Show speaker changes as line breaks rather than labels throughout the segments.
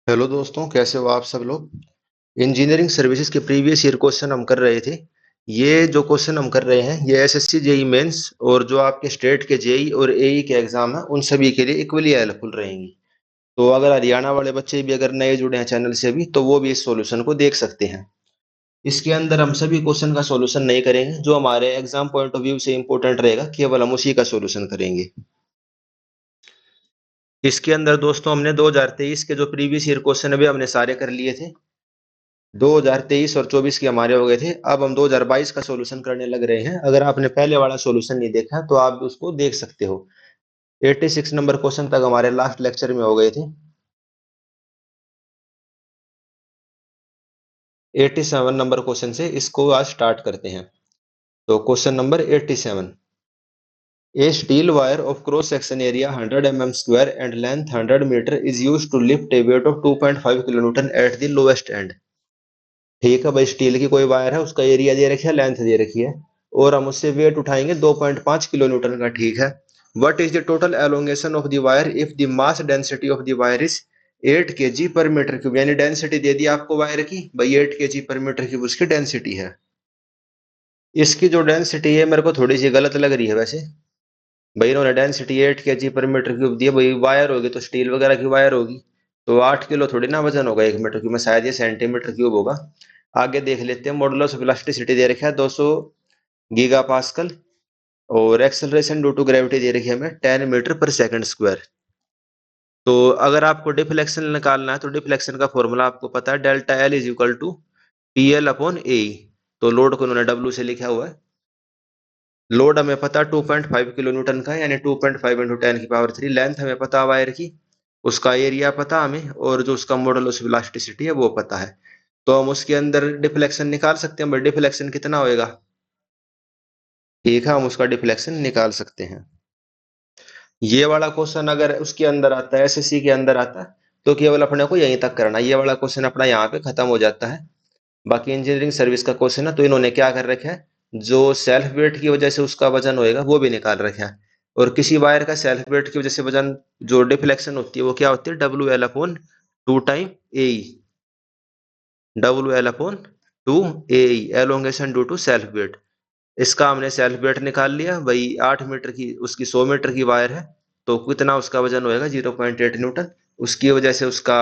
Hello दोस्तों, कैसे हो आप सब लोग। इंजीनियरिंग सर्विसेज के प्रीवियस ईयर क्वेश्चन हम कर रहे थे। ये जो क्वेश्चन हम कर रहे हैं ये एसएससी जेई मेंस और जो आपके स्टेट के जेई और एई के एग्जाम है उन सभी के लिए इक्वली हेल्पफुल रहेंगी। तो अगर हरियाणा वाले बच्चे भी अगर नए जुड़े हैं चैनल से भी तो वो भी इस सॉल्यूशन को देख सकते हैं। इसके अंदर हम सभी क्वेश्चन का सॉल्यूशन नहीं करेंगे, जो हमारे एग्जाम पॉइंट ऑफ व्यू से इंपॉर्टेंट रहेगा केवल हम उसी का सॉल्यूशन करेंगे। इसके अंदर दोस्तों हमने 2023 के जो प्रीवियस ईयर क्वेश्चन है वे हमने सारे कर लिए थे। 2023 और 24 के हमारे हो गए थे। अब हम 2022 का सॉल्यूशन करने लग रहे हैं। अगर आपने पहले वाला सॉल्यूशन नहीं देखा तो आप उसको देख सकते हो। 86 नंबर क्वेश्चन तक हमारे लास्ट लेक्चर में हो गए थे। 87 नंबर क्वेश्चन से इसको आज स्टार्ट करते हैं। तो question number 87। A steel wire of cross section area 100 mm square and length 100 meter is used to lift a weight of 2.5 kilonewton at the lowest end। ठीक है भाई, स्टील की कोई वायर है, उसका एरिया दे रखी है, लेंथ दे रखी है और हम उससे वेट उठाएंगे 2.5 किलो न्यूटन का। ठीक है। What is the total elongation of the wire if the mass density of the wire is 8 KG पर मीटर क्यूब। यानी डेंसिटी दे दी आपको वायर की भाई 8 केजी पर मीटर क्यूब उसकी डेंसिटी है। इसकी जो डेंसिटी है मेरे को थोड़ी सी गलत लग रही है वैसे। भाई इन्होंने डेंसिटी 8 केजी पर मीटर क्यूब दी है, भाई वायर होगी तो स्टील वगैरह की वायर होगी तो 8 किलो थोड़ी ना वजन होगा 1 मीटर क्यूब में, शायद ये सेंटीमीटर क्यूब होगा। आगे देख लेते हैं। मॉडुलस ऑफ इलास्टिसिटी दे रखा है 200 गीगा पास्कल और एक्सेलरेशन ड्यू टू ग्रेविटी दे रखी है हमें 10 मीटर पर सेकंड स्क्वायर। तो अगर आपको डिफ्लेक्शन निकालना है तो डिफ्लेक्शन का फॉर्मूला आपको पता है, delta L is equal to P L upon A. तो लोड को उन्होंने डब्ल्यू से लिखा हुआ है। लोड हमें पता 2.5 किलो न्यूटन का है, यानी 2.5 इंटू 10 की पावर 3। लेंथ हमें पता वायर की, उसका एरिया पता हमें और जो उसका मॉडुलस ऑफ इलास्टिसिटी है वो पता है। तो हम उसके अंदर डिफ्लेक्शन निकाल सकते हैं। बट डिफ्लेक्शन कितना होएगा, ठीक है, हम उसका डिफ्लेक्शन निकाल सकते हैं। ये वाला क्वेश्चन अगर उसके अंदर आता है, एसएससी के अंदर आता है, तो केवल अपने को यहीं तक करना है। ये वाला क्वेश्चन अपना यहाँ पे खत्म हो जाता है। बाकी इंजीनियरिंग सर्विस का क्वेश्चन है तो इन्होंने क्या कर रखा है, जो सेल्फ वेट की वजह से उसका वजन होएगा वो भी निकाल रखा है। और किसी वायर का सेल्फ वेट की वजह से वजन जो डिफ्लेक्शन होती है वो क्या होती है, W L upon two time A. W L upon two A, elongation due to self weight. इसका हमने सेल्फ वेट निकाल लिया भाई, 8 मीटर की उसकी 100 मीटर की वायर है तो कितना उसका वजन होएगा 0.8 न्यूटन। उसकी वजह से उसका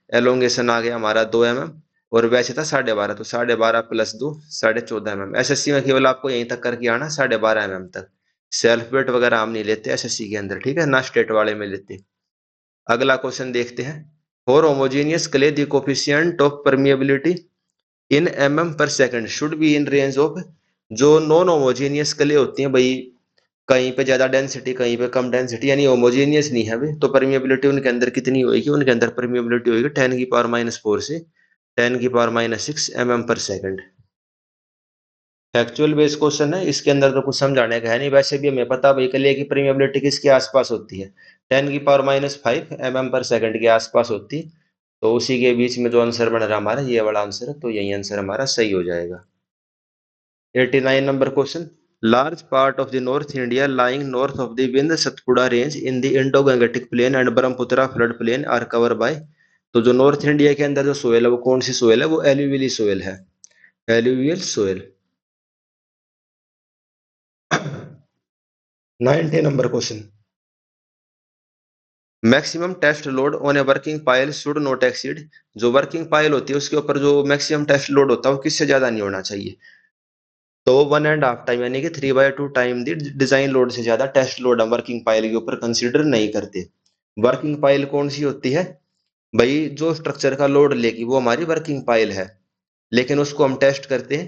एलोंगेशन आ गया हमारा 2 mm। और वैसे था 12.5, तो 12.5 प्लस 2 14.5 mm। एसएससी में केवल आपको यहीं तक करके आना 12.5 mm तक। सेल्फ वेट वगैरह हम नहीं लेते एसएससी के अंदर, ठीक है ना, स्टेट वाले में लेते। अगला क्वेश्चन देखते हैं। For homogeneous clay the coefficient of permeability in per second should be in range of. जो नॉन होमोजेनियस क्ले होती हैं भाई, कहीं पे ज्यादा डेंसिटी कहीं पे कम डेंसिटी, यानी होमोजेनियस नहीं है भाई, तो परमिएबिलिटी उनके अंदर कितनी होगी, उनके अंदर परमिएबिलिटी होगी 10 की पावर -4 से 10 की पावर -6 पर सेकंड। फैक्चुअल बेस्ड क्वेश्चन है, इसके अंदर तो कुछ समझाने का है नहीं। वैसे भी हमें पता भाई क्ले की परमिएबिलिटी किसके आसपास होती है, 10 की पावर -5 पर सेकंड के आसपास होती। तो उसी के बीच में जो आंसर बन रहा हमारा ये वाला आंसर है, तो यही आंसर हमारा सही हो जाएगा। 89 number question. Large part of the north India lying north of the Vindhya Satpura range in the Indo Gangetic plain and Brahmaputra flood plain are cover by. तो जो नॉर्थ इंडिया के अंदर जो सोयल है वो कौन सी सोयल है, वो एल्यूवियल सोयल है। Alluvial soil. 90 number question. Maximum test load on a working pile should not exceed. जो वर्किंग पाइल होती है उसके ऊपर जो मैक्सिमम टेस्ट लोड होता है वो किससे ज्यादा नहीं होना चाहिए। तो 1.5 टाइम यानी कि 3/2 टाइम दी डिजाइन लोड से ज्यादा टेस्ट लोड हम वर्किंग पाइल के ऊपर कंसीडर नहीं करते। वर्किंग पाइल कौन सी होती है भाई, जो स्ट्रक्चर का लोड लेगी वो हमारी वर्किंग पाइल है। लेकिन उसको हम टेस्ट करते हैं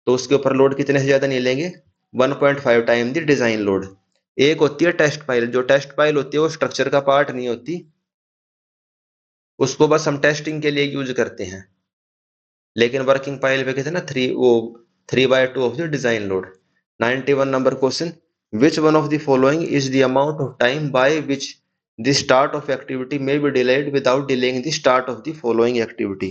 तो उसके ऊपर लोड कितने से ज्यादा नहीं लेंगे, 1.5 टाइम दी डिजाइन लोड। एक होती है टेस्ट पाइल, जो टेस्ट पाइल होती है वो स्ट्रक्चर का पार्ट नहीं होती, उसको बस हम टेस्टिंग के लिए यूज करते हैं। लेकिन वर्किंग पाइल पे कितना 3/2 of the design load. 91 number question. Which one of the following is the amount of time by which the start of activity may be delayed without delaying the start of the following activity.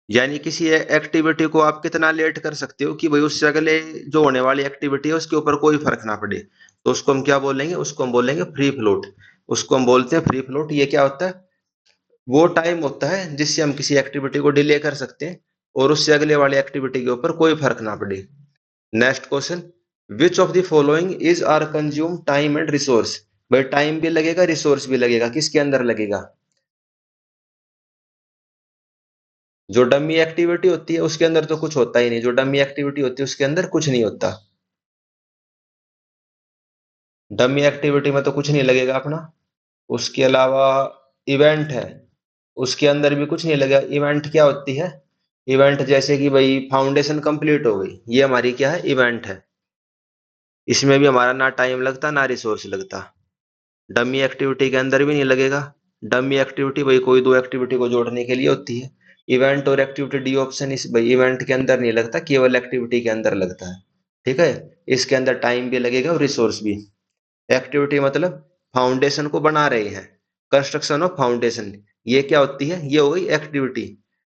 यानी किसी activity को आप कितना late कर सकते हो कि भाई उससे अगले जो होने वाली एक्टिविटी है उसके ऊपर कोई फर्क ना पड़े। तो उसको हम क्या बोलेंगे, उसको हम बोलेंगे फ्री फ्लोट। उसको हम बोलते हैं फ्री फ्लोट। ये क्या होता है, वो टाइम होता है जिससे हम किसी एक्टिविटी को डिले कर सकते हैं और उससे अगले वाली एक्टिविटी के ऊपर कोई फर्क ना पड़े। Next question, which of the following is are consume time and resource. भाई टाइम भी लगेगा, रिसोर्स भी लगेगा, किसके अंदर लगेगा? जो डमी एक्टिविटी होती है उसके अंदर तो कुछ होता ही नहीं, जो डमी एक्टिविटी होती है उसके अंदर कुछ नहीं होता। डमी एक्टिविटी में तो कुछ नहीं लगेगा अपना। उसके अलावा इवेंट है, उसके अंदर भी कुछ नहीं लगेगा। इवेंट क्या होती है? इवेंट जैसे कि भाई फाउंडेशन कंप्लीट हो गई, ये हमारी क्या है? इवेंट है। इसमें भी हमारा ना टाइम लगता ना रिसोर्स लगता। डमी एक्टिविटी के अंदर भी नहीं लगेगा। डमी एक्टिविटी भाई कोई दो एक्टिविटी को जोड़ने के लिए होती है। इवेंट और एक्टिविटी डी ऑप्शन इस भाई इवेंट के अंदर नहीं लगता, केवल एक्टिविटी के अंदर लगता है। ठीक है। इसके अंदर टाइम भी लगेगा और रिसोर्स भी। एक्टिविटी मतलब फाउंडेशन को बना रहे हैं, कंस्ट्रक्शन ऑफ फाउंडेशन, ये क्या होती है? ये हो गई एक्टिविटी।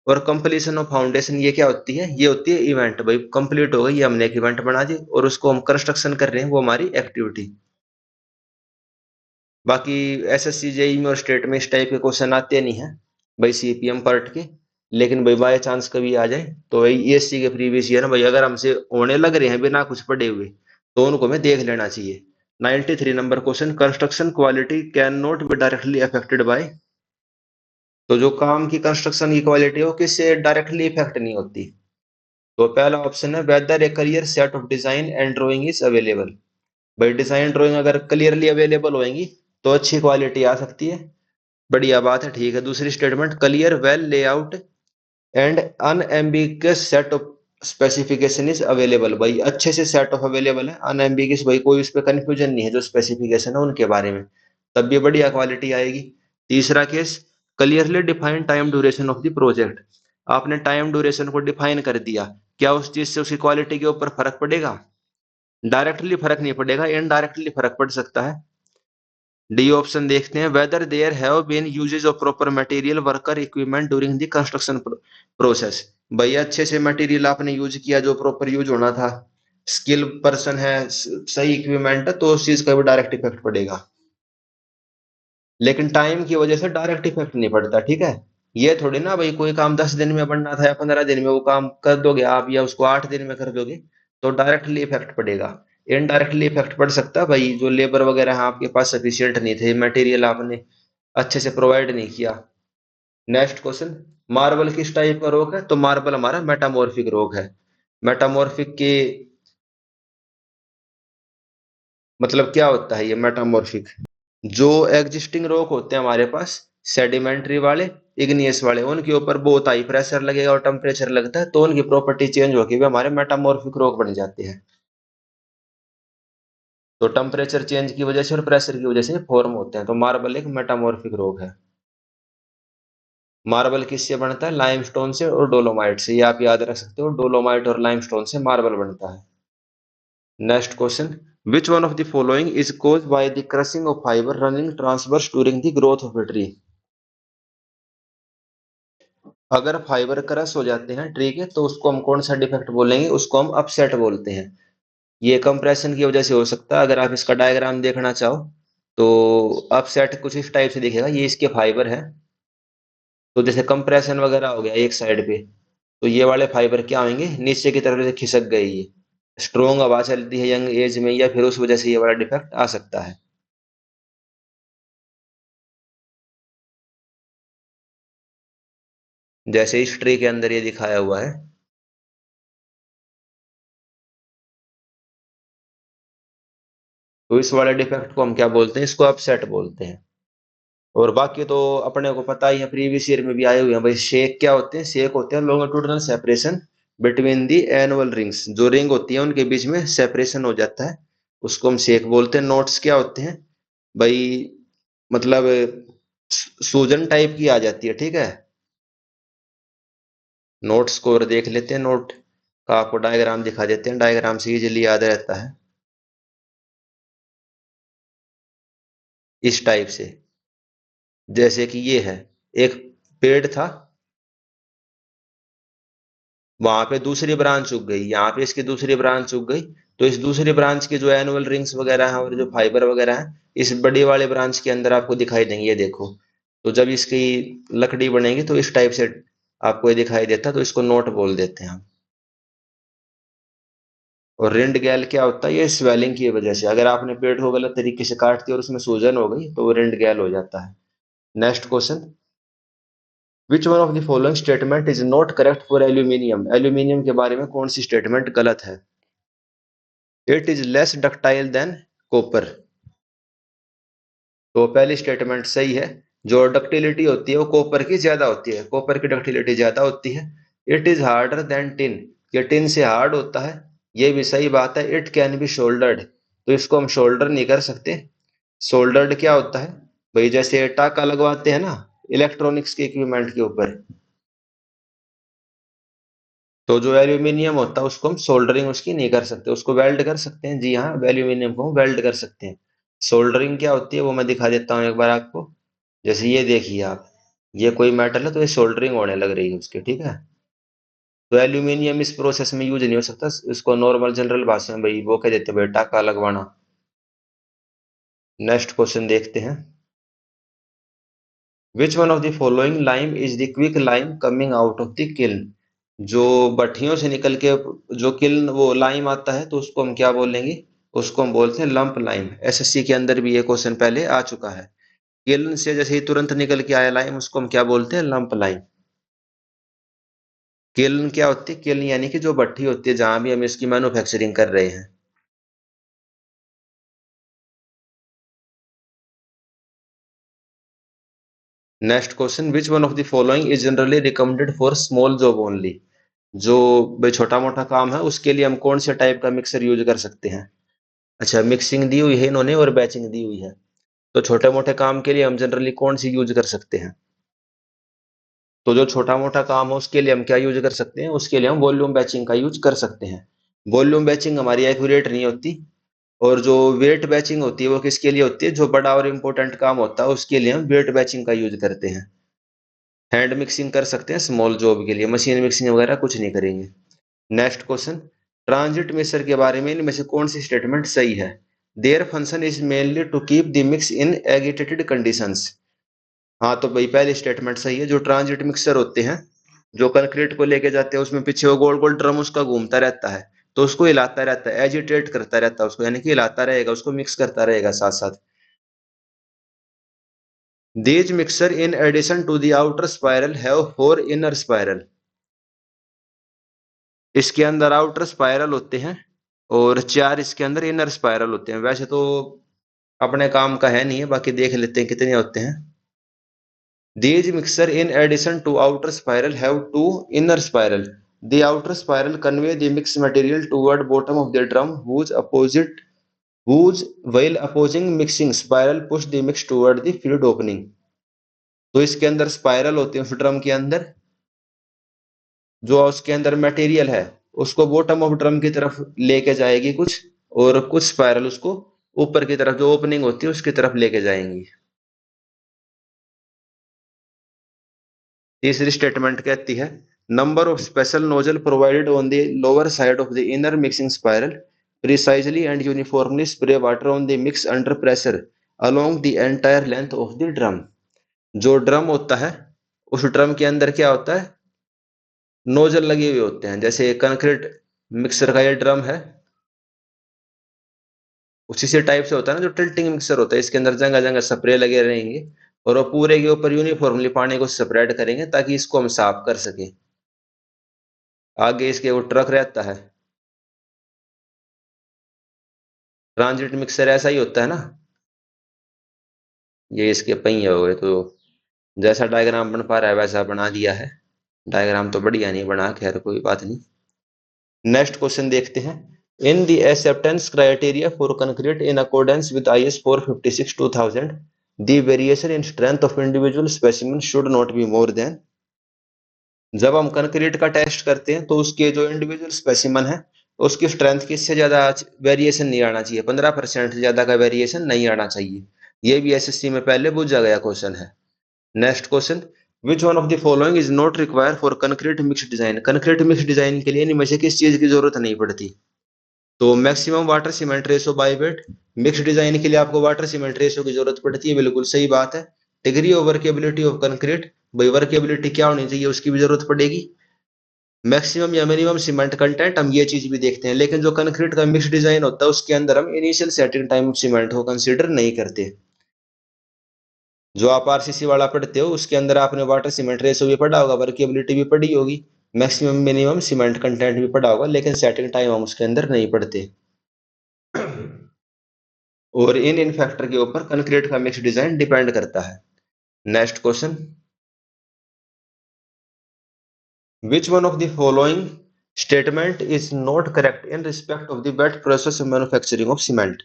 और कंप्लीशन ऑफ फाउंडेशन ये क्या होती है? ये होती है इवेंट। भाई कंप्लीट हो गई, ये हमने एक इवेंट बना दी और उसको हम कंस्ट्रक्शन कर रहे हैं, वो हमारी एक्टिविटी। बाकी एसएससी जेई में और स्टेट में इस टाइप के क्वेश्चन आते नहीं है भाई, सीपीएम पार्ट के। लेकिन भाई बाय चांस कभी आ जाए तो भाई ईएससी के प्रीवियस ईयर भाई अगर हमसे होने लग रहे हैं बिना कुछ पढ़े हुए, तो उनको हमें देख लेना चाहिए। 93 number question, construction quality can not be directly affected by. तो जो काम की कंस्ट्रक्शन की क्वालिटी है वो किससे डायरेक्टली इफेक्ट नहीं होती? तो पहला ऑप्शन है whether a clear set of design and drawing is available. भाई डिजाइन ड्राइंग अगर क्लियरली अवेलेबल होएंगी तो अच्छी क्वालिटी आ सकती है। बढ़िया बात है, ठीक है। दूसरी statement, clear well layout and unambiguous set of specification is available. भाई अच्छे से सेट ऑफ अवेलेबल है, अनएम्बिगस भाई कोई उस पर कंफ्यूजन नहीं है, जो स्पेसिफिकेशन है उनके बारे में, तब भी बढ़िया क्वालिटी आएगी। तीसरा case, clearly define time duration of the project. आपने टाइम ड्यूरेशन को डिफाइन कर दिया, क्या उस चीज से उसकी क्वालिटी के ऊपर फर्क पड़ेगा? डायरेक्टली फर्क नहीं पड़ेगा, इनडायरेक्टली फर्क पड़ सकता है। डी ऑप्शन देखते हैं, whether there have been usages of proper material worker equipment during the construction process. भैया अच्छे से मटेरियल आपने यूज किया जो प्रॉपर यूज होना था, स्किल पर्सन है, सही इक्विपमेंट है, तो उस चीज का भी डायरेक्ट इफेक्ट पड़ेगा। लेकिन टाइम की वजह से डायरेक्ट इफेक्ट नहीं पड़ता, ठीक है। ये थोड़ी ना भाई कोई काम 10 दिन में बनना था या 15 दिन में वो काम कर दोगे आप, या उसको 8 दिन में कर दोगे तो डायरेक्टली इफेक्ट पड़ेगा। इनडायरेक्टली इफेक्ट पड़ सकता है भाई, जो लेबर वगैरह है आपके पास सफिशियंट नहीं थे, मटेरियल आपने अच्छे से प्रोवाइड नहीं किया। नेक्स्ट क्वेश्चन, मार्बल किस टाइप का रोग है? तो मार्बल हमारा मेटामॉर्फिक रोग है। मेटामॉर्फिक के मतलब क्या होता है? ये मेटामॉर्फिक जो एग्जिस्टिंग रॉक होते हैं हमारे पास, सेडिमेंट्री वाले, इग्नियस वाले, उनके ऊपर बहुत हाई प्रेशर लगेगा और टेम्परेचर लगता है तो उनकी प्रॉपर्टी चेंज होकर भी हमारे मेटामॉर्फिक रॉक बन जाते हैं। तो टेम्परेचर चेंज की वजह से और प्रेशर की वजह से फॉर्म होते हैं। तो मार्बल एक मेटामॉर्फिक रॉक है। मार्बल किससे बनता है? लाइमस्टोन से और डोलोमाइट से, ये आप याद रख सकते हो, डोलोमाइट और लाइमस्टोन से मार्बल बनता है। Next question, which one of the following is caused by the crushing of fibre running transverse during the growth of a tree. अगर फाइबर क्रश हो जाते हैं ट्री के तो उसको हम कौन सा डिफेक्ट बोलेंगे? उसको हम अपसेट बोलते हैं। ये कंप्रेशन की वजह से हो सकता है। अगर आप इसका डायग्राम देखना चाहो तो अपसेट कुछ इस टाइप से दिखेगा, ये इसके फाइबर है। तो जैसे कंप्रेशन वगैरह हो गया एक साइड पे, तो ये वाले फाइबर क्या होंगे? नीचे की तरफ से खिसक गए, ये स्ट्रोंग हवा चलती है यंग एज में, या फिर उस वजह से ये वाला डिफेक्ट आ सकता है। जैसे इस ट्री के अंदर ये दिखाया हुआ है। तो इस वाले डिफेक्ट को हम क्या बोलते हैं? इसको अपसेट बोलते हैं। और बाकी तो अपने को पता ही है, प्रीवियस ईयर में भी आए हुए हैं भाई। शेक क्या होते हैं? शेक होते हैं longitudinal separation between the annual rings, जो रिंग होती है उनके बीच में सेपरेशन हो जाता है, उसको हम शेक बोलते हैं। नोट्स क्या होते हैं भाई? मतलब सूजन टाइप की आ जाती है, ठीक है। नोट्स को और देख लेते हैं, नोट का आपको डायग्राम दिखा देते हैं, डायग्राम से इजीली याद रहता है। इस टाइप से, जैसे कि ये है, एक पेड़ था, वहां पे दूसरी ब्रांच उग गई, यहाँ पे इसकी दूसरी ब्रांच उग गई। तो इस दूसरी ब्रांच की जो एनुअल रिंग्स वगैरह हैं और जो फाइबर वगैरह हैं, इस बड़ी वाले ब्रांच के अंदर आपको दिखाई देंगे, ये देखो। तो जब इसकी लकड़ी बनेगी तो इस टाइप से आपको ये दिखाई देता है, तो इसको नोट बोल देते हैं हम। और रिंड गैल क्या होता है? ये स्वेलिंग की वजह से, अगर आपने पेड़ को गलत तरीके से काट दिया और उसमें सूजन हो गई तो वो रिंड गैल हो जाता है। Next question, which one of the following statement is not correct for aluminium? Aluminium के बारे में कौन सी स्टेटमेंट गलत है? It is less ductile than copper. तो पहली स्टेटमेंट सही है। जो डक्टिलिटी होती है वो कॉपर की ज्यादा होती है, कॉपर की डक्टिलिटी ज्यादा होती है। It is harder than tin, ये टिन से हार्ड होता है, ये भी सही बात है। इट कैन बी शोल्डर्ड, तो इसको हम शोल्डर नहीं कर सकते। शोल्डर्ड क्या होता है भाई? जैसे टाका लगवाते हैं ना इलेक्ट्रॉनिक्स के इक्विपमेंट के ऊपर, तो जो एल्यूमिनियम होता है उसको हम सोल्डरिंग उसकी नहीं कर सकते, उसको वेल्ड कर सकते हैं। जी हाँ, एल्यूमिनियम को वेल्ड कर सकते हैं। सोल्डरिंग क्या होती है वो मैं दिखा देता हूँ एक बार आपको। जैसे ये देखिए आप, ये कोई मेटल है तो ये सोल्डरिंग होने लग रही है उसकी, ठीक है। तो एल्यूमिनियम इस प्रोसेस में यूज नहीं हो सकता, इसको नॉर्मल जनरल भाषा में भाई वो कह देते हैं भाई टाका लगवाना। नेक्स्ट क्वेश्चन देखते हैं, विच one of the following lime is the quick lime coming out of the kiln? जो भट्टियों से निकल के जो किल्न वो लाइम आता है तो उसको हम क्या बोलेंगे? उसको हम बोलते हैं लंप लाइम। एसएससी के अंदर भी ये क्वेश्चन पहले आ चुका है। किल्न से जैसे ही तुरंत निकल के आया लाइम उसको हम क्या बोलते हैं? Lump lime. किल्न क्या होती है? किल्न यानी कि जो भट्टी होती है जहां भी हम इसकी मैन्युफैक्चरिंग कर रहे हैं। Next question, which one of the following is generally recommended for small job only? जो भाई छोटा मोटा काम है उसके लिए हम कौन से टाइप का मिक्सर यूज कर सकते हैं? अच्छा, मिक्सिंग दी हुई है इन्होंने और बैचिंग दी हुई है। तो छोटे मोटे काम के लिए हम जनरली कौन सी यूज कर सकते हैं? तो जो छोटा मोटा काम हो उसके लिए हम क्या यूज कर सकते हैं? उसके लिए हम वॉल्यूम बैचिंग का यूज कर सकते हैं। वॉल्यूम बैचिंग हमारी एक्यूरेट नहीं होती। और जो वेट बैचिंग होती है वो किसके लिए होती है? जो बड़ा और इंपॉर्टेंट काम होता है उसके लिए हम वेट बैचिंग का यूज करते हैं। हैंड मिक्सिंग कर सकते हैं स्मॉल जॉब के लिए, मशीन मिक्सिंग वगैरह कुछ नहीं करेंगे। नेक्स्ट क्वेश्चन, ट्रांजिट मिक्सर के बारे में इनमें से कौन सी स्टेटमेंट सही है? Their function is mainly to keep the mix in agitated conditions. हाँ तो भाई पहली स्टेटमेंट सही है। जो ट्रांजिट मिक्सर होते हैं, जो कंक्रीट को लेके जाते हैं उसमें पीछे वो गोल गोल ड्रम उसका घूमता रहता है, तो उसको हिलाता रहता है, एजिटेट करता रहता है उसको, यानी कि हिलाता रहेगा उसको, मिक्स करता रहेगा साथ साथ। These mixer in addition to the outer spiral have four inner spiral. इसके अंदर आउटर स्पाइरल होते हैं और चार इसके अंदर इनर स्पाइरल होते हैं। वैसे तो अपने काम का है नहीं है, बाकी देख लेते हैं कितने होते हैं। These mixture in addition to outer spiral have two inner spiral. The outer spiral convey the mixed material toward bottom of the drum whose while opposing mixing spiral push the mix toward the fluid opening. तो इसके अंदर spiral होते हैं उस drum के अंदर, जो उसके अंदर मटेरियल है उसको बॉटम ऑफ ड्रम की तरफ लेके जाएगी कुछ, और कुछ स्पाइरल उसको ऊपर की तरफ जो ओपनिंग होती है उसकी तरफ लेके जाएंगी। तीसरी स्टेटमेंट कहती है, number of special nozzle provided on the lower side of the inner mixing spiral precisely and uniformly spray water on the mix under pressure along the entire length of the drum. जो drum होता है उस drum के अंदर क्या होता है? Nozzle लगे हुए होते हैं। जैसे कंक्रीट मिक्सर का ये ड्रम है, उसी से टाइप से होता है ना जो टिल्टिंग मिक्सर होता है, इसके अंदर जगह जगह स्प्रे लगे रहेंगे और वो पूरे के ऊपर यूनिफॉर्मली पानी को स्प्रेड करेंगे ताकि इसको हम साफ कर सके। आगे इसके वो ट्रक रहता है। ट्रांजिट मिक्सर ऐसा ही होता है ना, ये इसके पहिए हो गए। तो जैसा डायग्राम बन पा रहा है वैसा बना दिया है। डायग्राम तो बढ़िया नहीं बना, खैर कोई बात नहीं। नेक्स्ट क्वेश्चन देखते हैं, in the acceptance criteria for concrete in accordance with IS 456/2000 the variation in strength of individual specimen should not be more than. जब हम कंक्रीट का टेस्ट करते हैं तो उसके जो इंडिविजुअल स्पेसिमेन है उसकी स्ट्रेंथ की इससे ज्यादा वेरिएशन नहीं आना चाहिए, 15% से ज्यादा का वेरिएशन नहीं आना चाहिए। ये भी एसएससी में पहले पूछा गया क्वेश्चन है। Next question, which one of the following is not require for concrete mix design? Concrete mix design के लिए इनमें से किस चीज की जरूरत नहीं पड़ती? तो maximum water cement ratio by weight. Mix design के लिए आपको वाटर सीमेंट रेशो की जरूरत पड़ती है, बिल्कुल सही बात है। Degree of workability of concrete, भाई वर्केबिलिटी क्या होनी चाहिए उसकी भी जरूरत पड़ेगी। मैक्सिमम या मिनिमम सीमेंट कंटेंट, हम ये चीज भी देखते हैं। लेकिन जो कंक्रीट का मिक्स डिजाइन होता है उसके अंदर हम इनिशियल सेटिंग टाइम सीमेंट को कंसीडर नहीं करते। जो आप आरसीसी वाला पढ़ते हो उसके अंदर आपने वाटर सीमेंट रेशो भी पढ़ा होगा, वर्केबिलिटी भी पढ़ी होगी, मैक्सिमम मिनिमम सीमेंट कंटेंट भी पढ़ा होगा, लेकिन सेटिंग टाइम हम उसके अंदर नहीं पढ़ते। और इन फैक्टर के ऊपर कंक्रीट का मिक्स डिजाइन डिपेंड करता है। Next question, which one of the following statement is not correct in respect of the wet process of manufacturing of cement.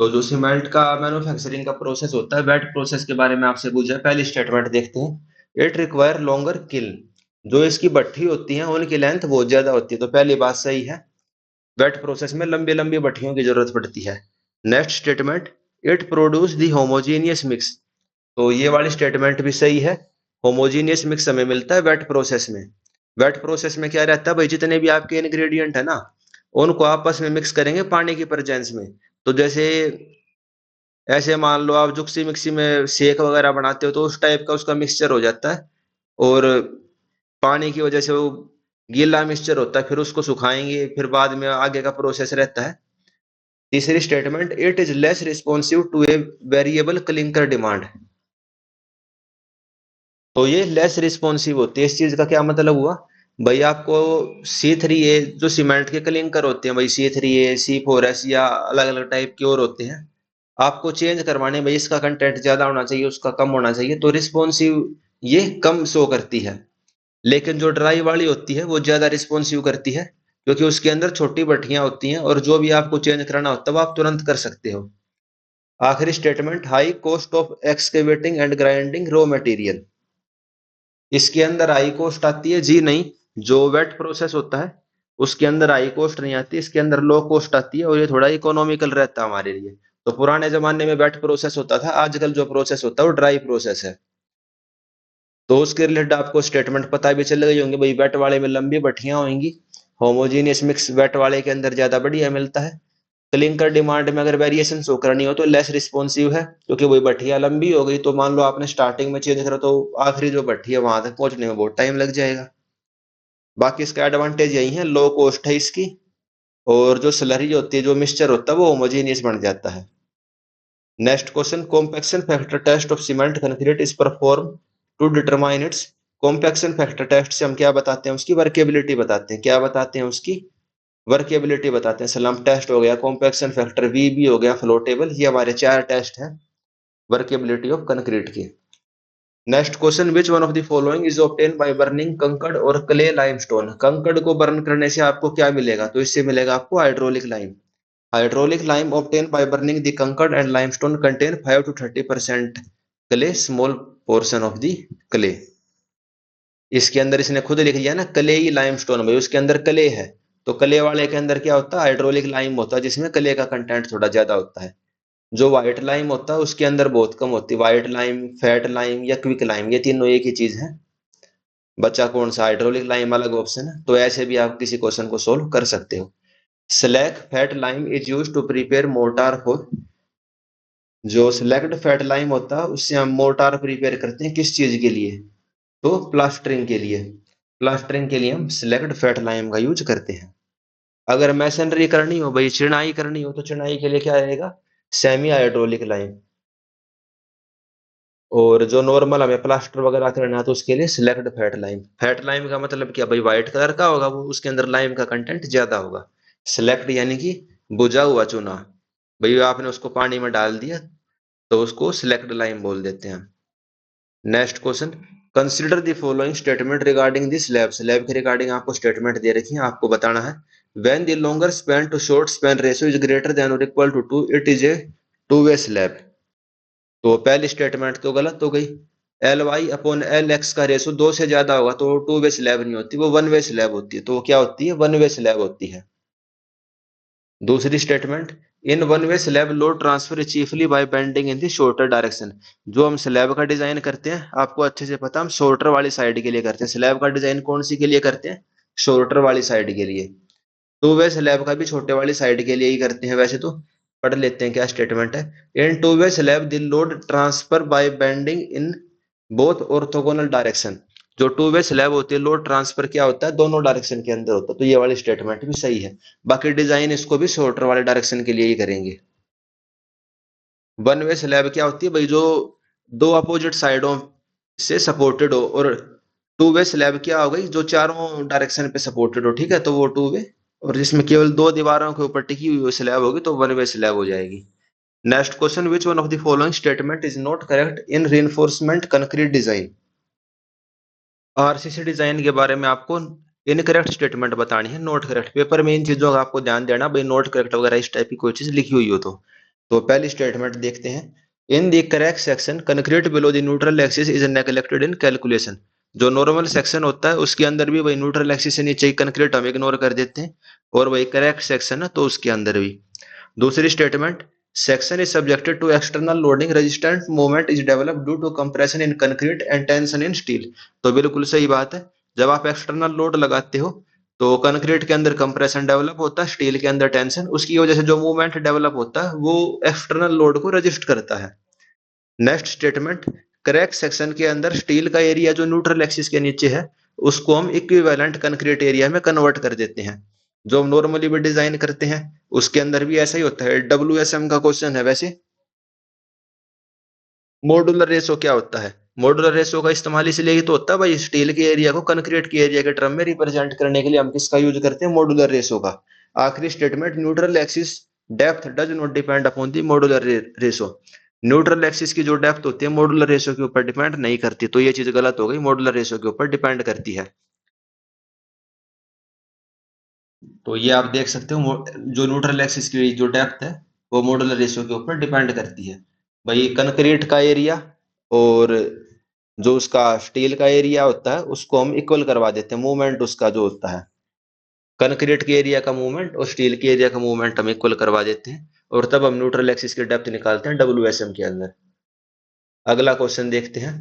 तो जो सीमेंट का मैन्युफैक्चरिंग का प्रोसेस होता है, वेट प्रोसेस के बारे में आपसे पूछा है। पहली स्टेटमेंट देखते हैं, इट रिक्वायर लॉन्गर किल। जो इसकी भट्ठी होती है उनकी लेंथ बहुत ज्यादा होती है, तो पहली बात सही है, वेट प्रोसेस में लंबी लंबी भट्टियों की जरूरत पड़ती है। Next statement, it produce the homogeneous mix. तो ये वाली स्टेटमेंट भी सही है, होमोजीनियस मिक्स हमें मिलता है वेट प्रोसेस में। वेट प्रोसेस में क्या रहता है भाई, जितने भी आपके इंग्रेडिएंट है ना उनको आपस में मिक्स करेंगे पानी की प्रेजेंस में। तो जैसे ऐसे मान लो आप जुक्सी मिक्सी में शेक वगैरह बनाते हो तो उस टाइप का उसका मिक्सचर हो जाता है, और पानी की वजह से वो गीला मिक्सचर होता है, फिर उसको सुखाएंगे, फिर बाद में आगे का प्रोसेस रहता है। तीसरी statement, it is less responsive to a variable clinker demand. तो ये लेस रिस्पॉन्सिव होती है, इस चीज का क्या मतलब हुआ भाई, आपको C3A जो सीमेंट के क्लिंकर होते हैं भाई, C3A C4S या अलग अलग टाइप के और होते हैं, आपको चेंज करवाने भाई इसका कंटेंट ज्यादा होना चाहिए उसका कम होना चाहिए, तो रिस्पॉन्सिव ये कम शो करती है। लेकिन जो ड्राई वाली होती है वो ज्यादा रिस्पॉन्सिव करती है, क्योंकि उसके अंदर छोटी भट्टियां होती हैं और जो भी आपको चेंज करना होता है वो आप तुरंत कर सकते हो। आखिरी statement, high cost of excavating and grinding raw material. इसके अंदर हाई कॉस्ट आती है जी नहीं, जो वेट प्रोसेस होता है उसके अंदर हाई कॉस्ट नहीं आती, इसके अंदर लो कॉस्ट आती है, और ये थोड़ा इकोनॉमिकल रहता है हमारे लिए। तो पुराने जमाने में वेट प्रोसेस होता था, आजकल जो प्रोसेस होता है वो ड्राई प्रोसेस है। तो उसके रिलेटेड आपको स्टेटमेंट पता भी चल गई होंगे भाई, वेट वाले में लंबी भट्टियां होंगी, होमोजीनियस मिक्स वेट वाले के अंदर ज्यादा बढ़िया मिलता है। क्लिंकर डिमांड में अगर वेरिएशन शो करनी हो तो लेस रिस्पॉन्सिव है, क्योंकि वही भट्टियां लंबी हो गई, तो मान लो आपने स्टार्टिंग में चेंज करा तो आखिरी जो भट्टी है वहां तक पहुंचने में बहुत टाइम लग जाएगा। बाकी इसका एडवांटेज यही है, लो कॉस्ट है इसकी, और जो स्लरी होती है जो मिक्सचर होता है वो होमोजीनियस बन जाता है। Next question, compaction factor test of cement concrete is perform to determine its. Compaction factor test से हम क्या बताते हैं, उसकी वर्केबिलिटी बताते हैं। क्या बताते हैं, उसकी वर्केबिलिटी बताते हैं। स्लम्प टेस्ट हो गया, कॉम्पैक्शन फैक्टर वीबी हो गया, फ्लोटेबल, ये हमारे चार टेस्ट हैं वर्केबिलिटी ऑफ कंक्रीट की। Next question, which one of the following is obtain by burning कंकड़ और क्ले लाइमस्टोन। कंकड़ को बर्न करने से आपको क्या मिलेगा, तो इससे मिलेगा आपको hydraulic lime. Hydraulic lime obtain by burning the kankar and limestone contain 5 to 30% clay, small portion of the clay. इसके अंदर इसने खुद लिख दिया ना, क्ले ही लाइमस्टोन, भाई उसके अंदर क्ले है, तो क्ले वाले के अंदर क्या होता है, हाइड्रोलिक लाइम होता है, जिसमें क्ले का कंटेंट थोड़ा ज्यादा होता है। जो व्हाइट लाइम होता है उसके अंदर बहुत कम होती है, व्हाइट लाइम, फैट लाइम या क्विक लाइम, ये तीनों एक ही चीज है। बचा कौन सा, हाइड्रोलिक लाइम अलग ऑप्शन है। तो ऐसे भी आप किसी क्वेश्चन को सोल्व कर सकते हो। Slack fat lime is use to prepare mortar for. जो सिलेक्ट फैट लाइम होता है उससे हम मोर्टार प्रिपेयर करते हैं, किस चीज के लिए, तो प्लास्टरिंग के लिए। प्लास्टरिंग के लिए हम सिलेक्ट फैट लाइम का यूज करते हैं। अगर मैसनरी करनी हो भाई, चिनाई करनी हो, तो चिनाई के लिए क्या रहेगा, सेमी हाइड्रोलिक लाइम। और जो नॉर्मल हमें प्लास्टर वगैरह करना है तो उसके लिए select fat lime. Fat lime का मतलब क्या भाई, व्हाइट कलर का होगा वो, उसके अंदर लाइम का कंटेंट ज्यादा होगा। सिलेक्ट यानी कि बुझा हुआ चुना, भाई आपने उसको पानी में डाल दिया तो उसको सिलेक्ट लाइम बोल देते हैं। Next question, consider the following statement regarding this slab. Slab के रिगार्डिंग आपको स्टेटमेंट दे रखी है, आपको बताना है। When the longer span to short span ratio is greater than और equal to 2, it is a two way slab. तो पहली स्टेटमेंट तो गलत हो गई, L Y upon L X का रेशो 2 से ज्यादा होगा तो टू वे स्लैब नहीं होती, वो वन वे स्लैब होती है। तो वो क्या होती है, वन वे स्लैब होती है। दूसरी statement, in one way slab load transfer chiefly by bending in the shorter direction. जो हम स्लैब का डिजाइन करते हैं आपको अच्छे से पता, हम शॉर्टर वाली साइड के लिए करते हैं। स्लैब का डिजाइन कौन सी के लिए करते हैं, शॉर्टर वाली साइड के लिए। टू वे स्लैब का भी छोटे वाली साइड के लिए ही करते हैं वैसे तो, पढ़ लेते हैं क्या स्टेटमेंट है। In two way slab the load transfer by bending in both orthogonal direction. जो टू वे स्लैब होती है लोड ट्रांसफर क्या होता है, दोनों डायरेक्शन के अंदर होता है, तो ये वाली स्टेटमेंट भी सही है। बाकी डिजाइन इसको भी शॉर्टर वाले डायरेक्शन के लिए ही करेंगे। वन वे स्लैब क्या होती है भाई, जो दो अपोजिट साइडों से सपोर्टेड हो, और टू वे स्लैब क्या हो गई, जो चारों डायरेक्शन पे सपोर्टेड हो, ठीक है, तो वो टू वे। और जिसमें केवल दो दीवारों के ऊपर टिकी हुई स्लैब होगी तो वन वे स्लैब हो जाएगी। Next question, which one of the following statement is not correct in reinforcement concrete design. RCC design के बारे में आपको इनकरेक्ट स्टेटमेंट बतानी है, नॉट करेक्ट। पेपर में इन चीजों का आपको ध्यान देना भाई, नॉट करेक्ट वगैरह इस टाइप की कोई चीज लिखी हुई हो तो पहली स्टेटमेंट देखते हैं। In the correct section concrete below the neutral axis is neglected in calculation. जो नॉर्मल सेक्शन होता है उसके अंदर भी वही न्यूट्रल एक्सिस से नीचे ही कंक्रीट हम इग्नोर कर देते हैं, और वही करेक्ट सेक्शन है तो उसके अंदर भी। दूसरी statement, section is subjected to external loading, resistant movement is developed due to compression in concrete and tension in steel. तो बिल्कुल सही बात है। जब आप एक्सटर्नल लोड लगाते हो तो कंक्रीट के अंदर कंप्रेशन डेवलप होता है, स्टील के अंदर टेंशन, उसकी वजह से जो मूवमेंट डेवलप होता है वो एक्सटर्नल लोड को रजिस्ट करता है। नेक्स्ट स्टेटमेंट, क्रैक सेक्शन के अंदर स्टील का एरिया जो न्यूट्रल एक्सिस के नीचे है उसको हम इक्विवेलेंट कंक्रीट एरिया में कन्वर्ट कर देते हैं। जो हम नॉर्मली भी डिजाइन करते हैं उसके अंदर भी ऐसा ही होता है। डब्ल्यूएसएम का क्वेश्चन है वैसे। मॉड्यूलर रेशो क्या होता है, मॉड्यूलर रेशो का इस्तेमाल इसलिए ही तो होता है भाई, स्टील के एरिया को कंक्रीट के एरिया के टर्म में रिप्रेजेंट करने के लिए हम किसका यूज करते हैं, मॉड्यूलर रेशो का। आखिरी statement, neutral axis depth does not depend upon the modular ratio. Neutral axis की जो डेप्थ होती है मॉड्यूलर रेशो के ऊपर डिपेंड नहीं करती, तो ये चीज गलत हो गई, मॉड्यूलर रेशो के ऊपर डिपेंड करती है। तो ये आप देख सकते हो जो न्यूट्रल एक्सिस की जो डेप्थ है वो मॉड्यूलर रेशियो के ऊपर डिपेंड करती है। भाई कंक्रीट का एरिया और जो उसका स्टील का एरिया होता है उसको हम इक्वल करवा देते हैं, मूवमेंट उसका जो होता है कंक्रीट के एरिया का मूवमेंट और स्टील के एरिया का मूवमेंट हम इक्वल करवा देते हैं, और तब हम न्यूट्रल एक्सिस की डेप्थ निकालते हैं डब्ल्यूएसएम के अंदर। अगला क्वेश्चन देखते हैं।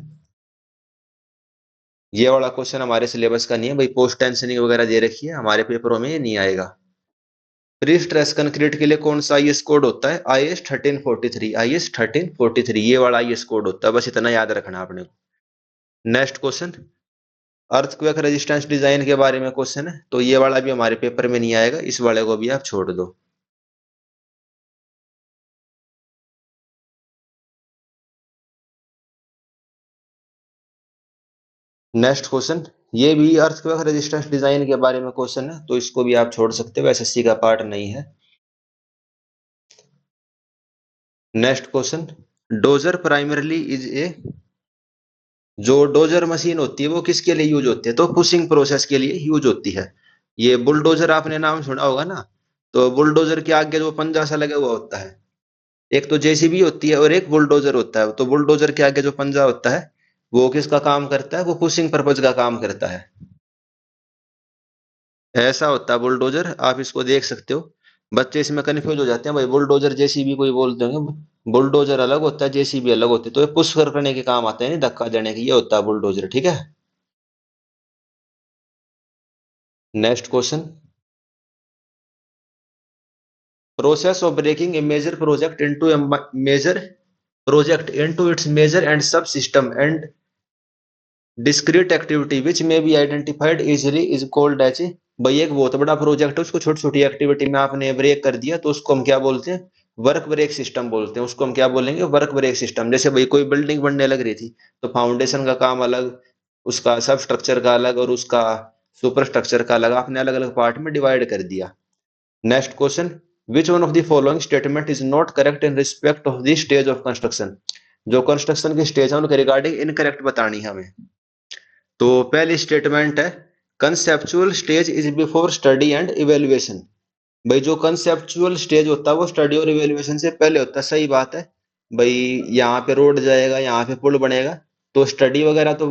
ये वाला क्वेश्चन हमारे सिलेबस का नहीं है भाई, पोस्ट टेंशनिंग वगैरह दे रखी है, हमारे पेपरों में ये नहीं आएगा। प्री स्ट्रेस कंक्रीट के लिए कौन सा आईएस कोड होता है, आईएस 1343। आईएस 1343 ये वाला आईएस कोड होता है, बस इतना याद रखना आपने को। Next question, earthquake resistance design के बारे में क्वेश्चन है, तो ये वाला भी हमारे पेपर में नहीं आएगा, इस वाले को भी आप छोड़ दो। नेक्स्ट क्वेश्चन, ये भी अर्थक्वेक रेजिस्टेंस डिजाइन के बारे में क्वेश्चन है, तो इसको भी आप छोड़ सकते हो, एसएससी का पार्ट नहीं है। Next question, dozer primarily is a, जो डोजर मशीन होती है वो किसके लिए यूज होती है, तो पुशिंग प्रोसेस के लिए यूज होती है। ये बुलडोजर आपने नाम सुना होगा ना, तो बुलडोजर के आगे जो पंजा सा लगा हुआ होता है, एक तो जेसीबी होती है और एक बुलडोजर होता है, तो बुलडोजर के आगे जो पंजा होता है वो किसका काम करता है, वो पुशिंग पर्पज का काम करता है। ऐसा होता है बुलडोजर, आप इसको देख सकते हो। बच्चे इसमें कंफ्यूज हो जाते हैं भाई, बुलडोजर जेसीबी कोई बोलते होंगे, बुलडोजर अलग होता है जेसीबी अलग होती है, तो ये पुश करने के काम आते हैं, नहीं धक्का देने के, ये होता है बुलडोजर, ठीक है। Next question, process of breaking a major project into a major project into its major and subsystem and discrete activity which may be identified easily is called as a, भाई एक बहुत बड़ा प्रोजेक्ट है उसको छोटी छोटी एक्टिविटी में आपने ब्रेक कर दिया तो उसको हम क्या बोलते हैं, वर्क ब्रेक सिस्टम बोलते हैं, उसको हम क्या बोलेंगे, वर्क ब्रेक सिस्टम। जैसे भाई कोई बिल्डिंग बनने लग रही थी तो फाउंडेशन का काम अलग, उसका सब स्ट्रक्चर का अलग और उसका सुपर स्ट्रक्चर का अलग, आपने अलग अलग पार्ट में डिवाइड कर दिया। Next question, which one of the following statement is not correct in respect of the stage of construction. जो कंस्ट्रक्शन की स्टेज है उनके रिगार्डिंग इनकरेक्ट बतानी है हमें। तो पहली स्टेटमेंट है, conceptual stage is before study and evaluation. भाई जो कंसेप्चुअल स्टेज होता है वो स्टडी और इवेल्युएशन से पहले होता है, सही बात है। भाई यहाँ पे रोड जाएगा, यहाँ पे पुल बनेगा, तो स्टडी वगैरह तो,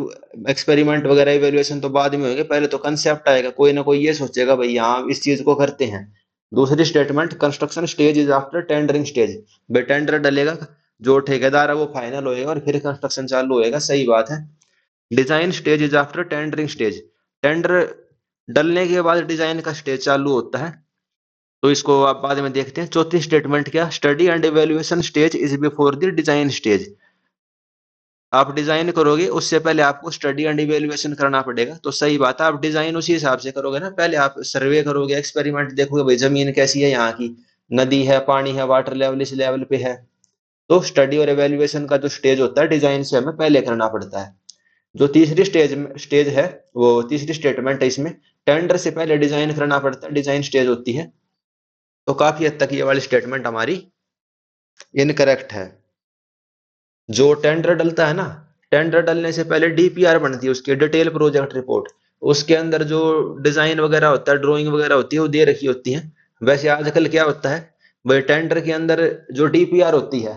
एक्सपेरिमेंट वगैरह इवेल्युएशन तो बाद में होंगे, पहले तो कंसेप्ट आएगा, कोई ना कोई ये सोचेगा भाई यहाँ इस चीज को करते हैं। दूसरी statement, construction stage is after tendering stage. भाई टेंडर डलेगा, जो ठेकेदार है वो फाइनल होएगा और फिर कंस्ट्रक्शन चालू होएगा, सही बात है। Design stage is after tendering stage. Tender डलने के बाद डिजाइन का स्टेज चालू होता है। तो इसको आप बाद में देखते हैं। चौथी स्टेटमेंट क्या, study and evaluation stage is before the design stage. आप डिजाइन करोगे उससे पहले आपको स्टडी एंड इवेल्युएशन करना पड़ेगा। तो सही बात है, आप डिजाइन उसी हिसाब से करोगे ना, पहले आप सर्वे करोगे, एक्सपेरिमेंट देखोगे भाई जमीन कैसी है यहाँ की, नदी है, पानी है, वाटर लेवल इस लेवल पे है। तो स्टडी और एवेल्युएशन का जो स्टेज होता है डिजाइन से हमें पहले करना पड़ता है। जो तीसरी स्टेज है, वो तीसरी स्टेटमेंट है, इसमें टेंडर से पहले डिजाइन करना पड़ता है, डिजाइन स्टेज होती है। तो काफी हद तक ये वाली स्टेटमेंट हमारी इनकरेक्ट है। जो टेंडर डलता है ना, टेंडर डलने से पहले डीपीआर बनती है, उसकी डिटेल प्रोजेक्ट रिपोर्ट। उसके अंदर जो डिजाइन वगैरह होता है, ड्राइंग वगैरह होती है, वो दे रखी होती है। वैसे आजकल क्या होता है भाई, टेंडर के अंदर जो डीपीआर होती है,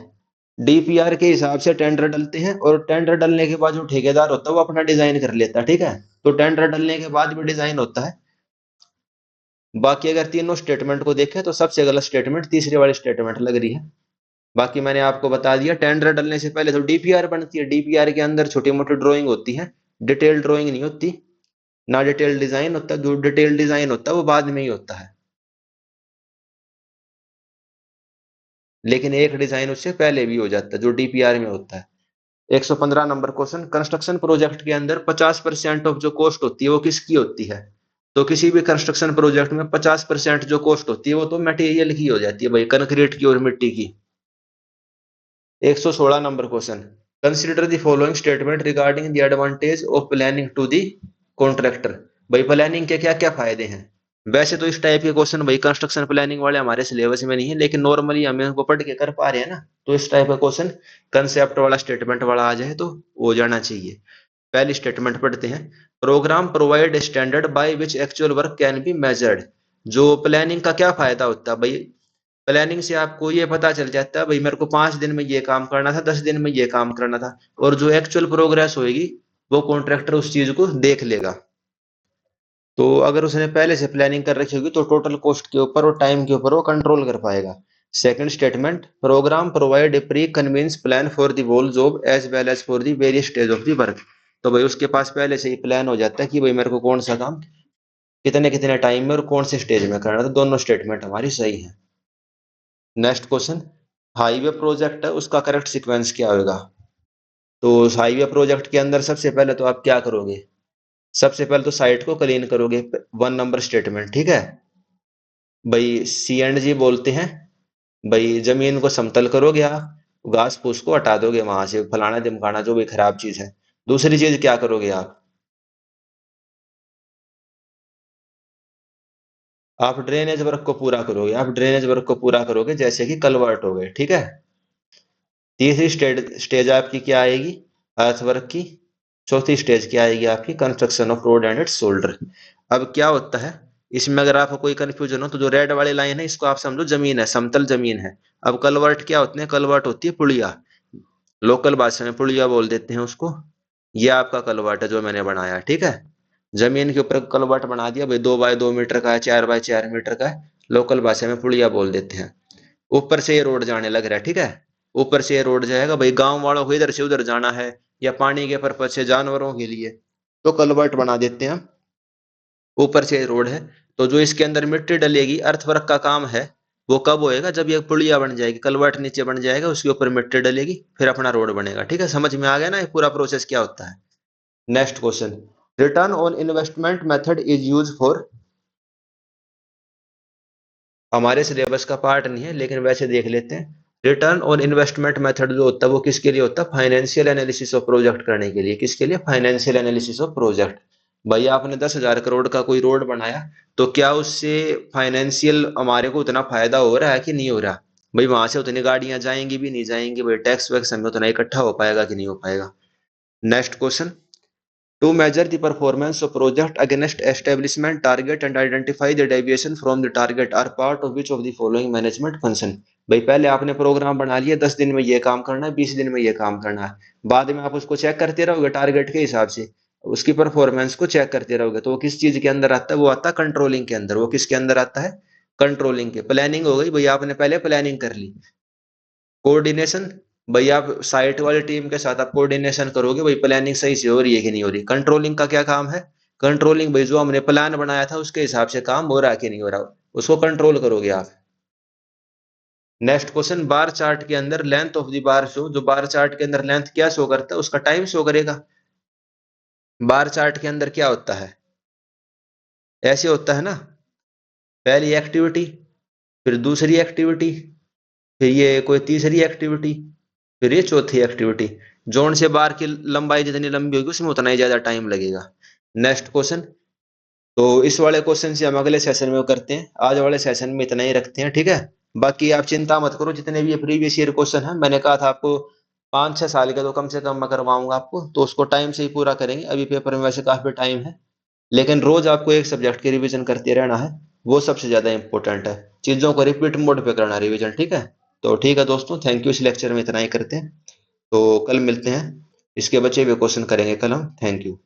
डीपीआर के हिसाब से टेंडर डलते हैं, और टेंडर डलने के बाद जो ठेकेदार होता है वो अपना डिजाइन कर लेता है, ठीक है। तो टेंडर डलने के बाद भी डिजाइन होता है। बाकी अगर तीनों स्टेटमेंट को देखें तो सबसे गलत स्टेटमेंट तीसरी वाली स्टेटमेंट लग रही है। बाकी मैंने आपको बता दिया, टेंडर डलने से पहले तो डीपीआर बनती है, डीपीआर के अंदर छोटी मोटी ड्राइंग होती है, डिटेल ड्राइंग नहीं होती, ना डिटेल डिजाइन होता। जो डिटेल डिजाइन होता है वो बाद में ही होता है, लेकिन एक डिजाइन उससे पहले भी हो जाता है जो डीपीआर में होता है। 115 नंबर क्वेश्चन, कंस्ट्रक्शन प्रोजेक्ट के अंदर 50% ऑफ जो कॉस्ट होती है वो किसकी होती है। तो किसी भी कंस्ट्रक्शन प्रोजेक्ट में 50% जो कॉस्ट होती है वो तो मटेरियल की हो जाती है भाई, कंक्रीट की और मिट्टी की। 116 number question, consider the following statement regarding the advantage of planning to the contractor. भाई प्लानिंग के क्या क्या फायदे हैं। वैसे तो इस टाइप के क्वेश्चन भाई कंस्ट्रक्शन प्लानिंग वाले हमारे सिलेबस में नहीं है, लेकिन नॉर्मली हम इनको पढ़ के कर पा रहे हैं ना, तो इस टाइप का क्वेश्चन कंसेप्ट वाला स्टेटमेंट वाला आ जाए तो हो जाना चाहिए। पहली स्टेटमेंट पढ़ते हैं, program provide standard by which actual work can be measured. जो प्लानिंग का क्या फायदा होता है भाई, प्लानिंग से आपको ये पता चल जाता है भाई मेरे को 5 दिन में ये काम करना था, 10 दिन में ये काम करना था, और जो एक्चुअल प्रोग्रेस होगी वो कॉन्ट्रैक्टर उस चीज को देख लेगा। तो अगर उसने पहले से प्लानिंग कर रखी होगी तो टोटल कॉस्ट के ऊपर और टाइम के ऊपर वो कंट्रोल कर पाएगा। Second statement, program provide a pre convince plan for the whole job as well as for the various stage of the work. तो भाई उसके पास पहले से ही प्लान हो जाता है कि भाई मेरे को कौन सा काम कितने कितने टाइम में और कौन से स्टेज में करना था। दोनों स्टेटमेंट हमारी सही है। नेक्स्ट क्वेश्चन, हाईवे प्रोजेक्ट है उसका करेक्ट सीक्वेंस क्या होगा। तो हाईवे प्रोजेक्ट के अंदर सबसे पहले तो आप क्या करोगे, सबसे पहले तो साइट को क्लीन करोगे, 1 नंबर स्टेटमेंट, ठीक है। भाई सी एंड जी बोलते हैं, भाई जमीन को समतल करोगे आप, घास फूस को हटा दोगे वहां से, फलाना ढिमकाना जो भी खराब चीज है। दूसरी चीज क्या करोगे आप ड्रेनेज वर्क को पूरा करोगे, आप ड्रेनेज वर्क को पूरा करोगे जैसे कि कलवर्ट हो गए, ठीक है। तीसरी स्टेज आपकी क्या आएगी, अर्थ वर्क की। चौथी स्टेज क्या आएगी आपकी, construction of road and it's shoulder. अब क्या होता है इसमें, अगर आपको कोई कंफ्यूजन हो तो जो रेड वाली लाइन है इसको आप समझो जमीन है, समतल जमीन है। अब कलवर्ट क्या होते हैं, कलवर्ट होती है पुलिया, लोकल भाषा में पुलिया बोल देते हैं उसको। ये आपका कलवर्ट है जो मैंने बनाया, ठीक है। जमीन के ऊपर कलवर्ट बना दिया भाई, 2 बाय 2 मीटर का है, 4 बाय 4 मीटर का है, लोकल भाषा में पुलिया बोल देते हैं। ऊपर से ये रोड जाने लग रहा है, ठीक है। ऊपर से ये रोड जाएगा भाई, गांव वालों को इधर से उधर जाना है, या पानी के पर्पज से जानवरों के लिए, तो कलवर्ट बना देते हैं। ऊपर से रोड है, तो जो इसके अंदर मिट्टी डलेगी, अर्थवर्क का काम है, वो कब होएगा, जब ये पुलिया बन जाएगी, कलवर्ट नीचे बन जाएगा, उसके ऊपर मिट्टी डलेगी, फिर अपना रोड बनेगा, ठीक है। समझ में आ गया ना ये पूरा प्रोसेस क्या होता है। Next question, return on investment method is use for. हमारे सिलेबस का पार्ट नहीं है लेकिन वैसे देख लेते हैं। रिटर्न ऑन इन्वेस्टमेंट मेथड जो होता है वो किसके लिए होता है, फाइनेंशियल एनालिसिस ऑफ प्रोजेक्ट करने के लिए। किसके लिए, फाइनेंशियल एनालिसिस ऑफ प्रोजेक्ट। भाई आपने 10,000 करोड़ का कोई रोड बनाया, तो क्या उससे फाइनेंशियल हमारे को उतना फायदा हो रहा है कि नहीं हो रहा। भाई वहां से उतनी गाड़ियां जाएंगी भी नहीं जाएंगी, भाई टैक्स वैक्स हमें उतना इकट्ठा हो पाएगा कि नहीं हो पाएगा। Next question, to measure the performance of project against establishment target and identify the deviation from the target are part of which of the following management function। भाई पहले आपने प्रोग्राम बना लिया, 10 दिन में ये काम करना है, 20 दिन में ये काम करना है, बाद में आप उसको चेक करते रहोगे टारगेट के हिसाब से, उसकी परफॉर्मेंस को चेक करते रहोगे, तो वो किस चीज के अंदर आता है, वो आता है कंट्रोलिंग के अंदर। वो किसके अंदर आता है, कंट्रोलिंग के। प्लानिंग हो गई भाई, आपने पहले प्लानिंग कर ली। कोऑर्डिनेशन, भाई आप साइट वाली टीम के साथ आप कोऑर्डिनेशन करोगे भाई, प्लानिंग सही से हो रही है कि नहीं हो रही। कंट्रोलिंग का क्या काम है, कंट्रोलिंग भाई जो हमने प्लान बनाया था उसके हिसाब से काम हो रहा है कि नहीं हो रहा। उसको कंट्रोल करोगे आप। नेक्स्ट क्वेश्चन, बार चार्ट के अंदर length of the bar show, जो बार चार्ट के अंदर लेंथ क्या शो करता है, उसका टाइम शो करेगा। बार चार्ट के अंदर क्या होता है, ऐसे होता है ना, पहली एक्टिविटी, फिर दूसरी एक्टिविटी, फिर ये कोई तीसरी एक्टिविटी, फिर ये चौथी एक्टिविटी। जोन से बार की लंबाई जितनी लंबी होगी उसमें उतना ही ज्यादा टाइम लगेगा। नेक्स्ट क्वेश्चन, तो इस वाले क्वेश्चन से हम अगले सेशन में करते हैं, आज वाले सेशन में इतना ही रखते हैं, ठीक है। बाकी आप चिंता मत करो, जितने भी प्रीवियस ईयर क्वेश्चन है, मैंने कहा था आपको 5-6 साल के तो कम से कम मैं करवाऊंगा आपको, तो उसको टाइम से ही पूरा करेंगे। अभी पेपर में वैसे काफी टाइम है, लेकिन रोज आपको एक सब्जेक्ट की रिवीजन करते रहना है, वो सबसे ज्यादा इंपॉर्टेंट है। चीजों को रिपीट मोड पे करना रिवीजन, ठीक है। तो ठीक है दोस्तों, थैंक यू। इस लेक्चर में इतना ही करते हैं, तो कल मिलते हैं, इसके बचे हुए क्वेश्चन करेंगे कल हम। Thank you.